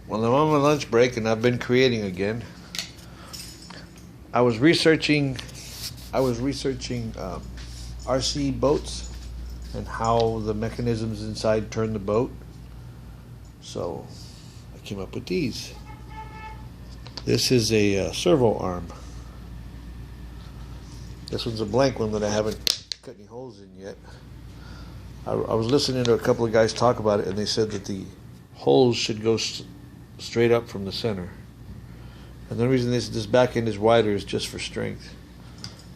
Well, I'm on my lunch break and I've been creating again. I was researching RC boats and how the mechanisms inside turn the boat. So I came up with these. This is a servo arm. This one's a blank one that I haven't cut any holes in yet. I was listening to a couple of guys talk about it, and they said that the holes should go straight up from the center. And the reason this back end is wider is just for strength.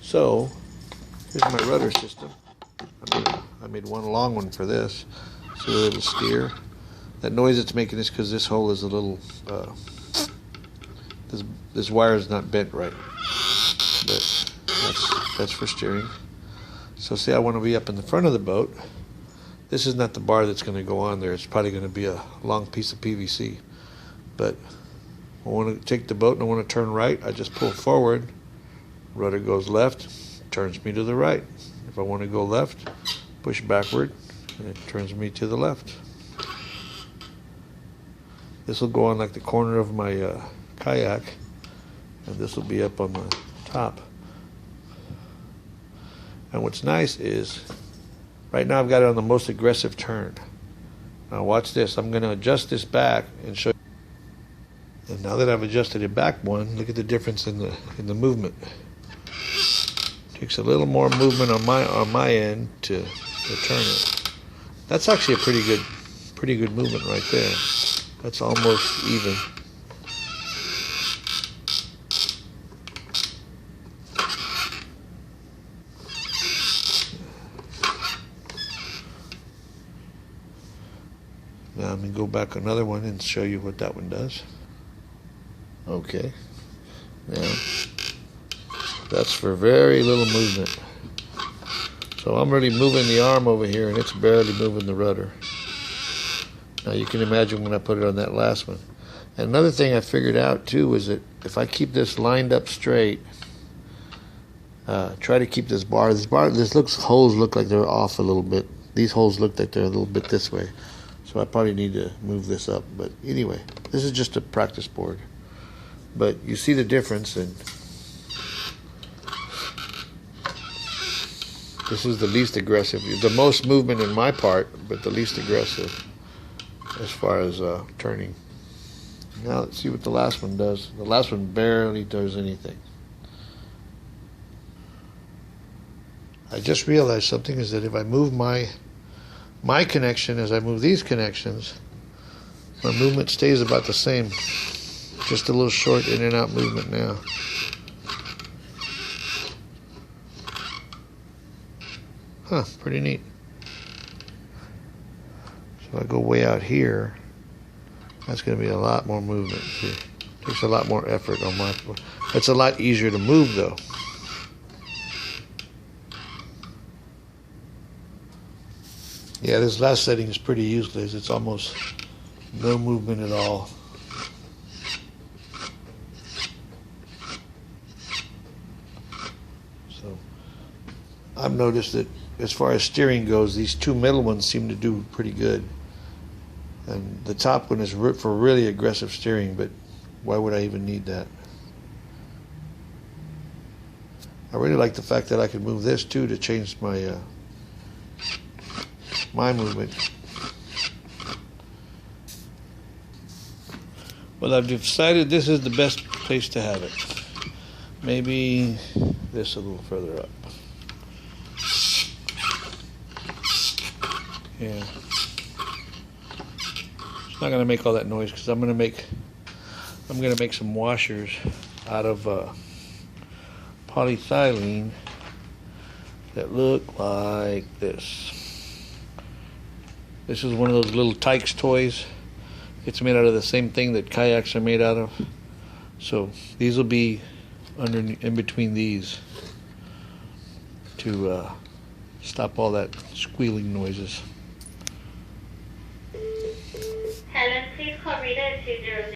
So here's my rudder system. I made one long one for this, so that it'll steer. That noise it's making is because this hole is a little, this wire is not bent right. But that's for steering. So say I want to be up in the front of the boat. This is not the bar that's going to go on there. It's probably going to be a long piece of PVC. But I want to take the boat and I want to turn right. I just pull forward. Rudder goes left, turns me to the right. If I want to go left, push backward, and it turns me to the left. This will go on like the corner of my kayak, and this will be up on the top. And what's nice is, right now I've got it on the most aggressive turn. Now watch this. I'm going to adjust this back and show you. And now that I've adjusted it back one, look at the difference in the movement. Takes a little more movement on my end to turn it. That's actually a pretty good movement right there. That's almost even. Now I'm going to go back another one and show you what that one does. Okay. Now, that's for very little movement. So I'm really moving the arm over here and it's barely moving the rudder. Now you can imagine when I put it on that last one. And another thing I figured out too was that if I keep this lined up straight, try to keep this bar, holes look like they're off a little bit. These holes look like they're a little bit this way. So I probably need to move this up. But anyway, this is just a practice board. But you see the difference, and this is the least aggressive. The most movement in my part, but the least aggressive as far as turning. Now let's see what the last one does. The last one barely does anything. I just realized something is that if I move my connection as I move these connections, my movement stays about the same. Just a little short in and out movement now. Huh, pretty neat. So I go way out here, that's going to be a lot more movement. See, takes a lot more effort on my part. It's a lot easier to move though. Yeah, this last setting is pretty useless. It's almost no movement at all. So I've noticed that as far as steering goes, these two middle ones seem to do pretty good. And the top one is for really aggressive steering, but why would I even need that? I really like the fact that I can move this too to change my my movement. Well, I've decided this is the best place to have it. Maybe this a little further up. Yeah. It's not gonna make all that noise because I'm gonna make some washers out of polyethylene that look like this. This is one of those little Tykes toys. It's made out of the same thing that kayaks are made out of. So these will be in between these to stop all that squealing noises. Helen, please call Rita at 200.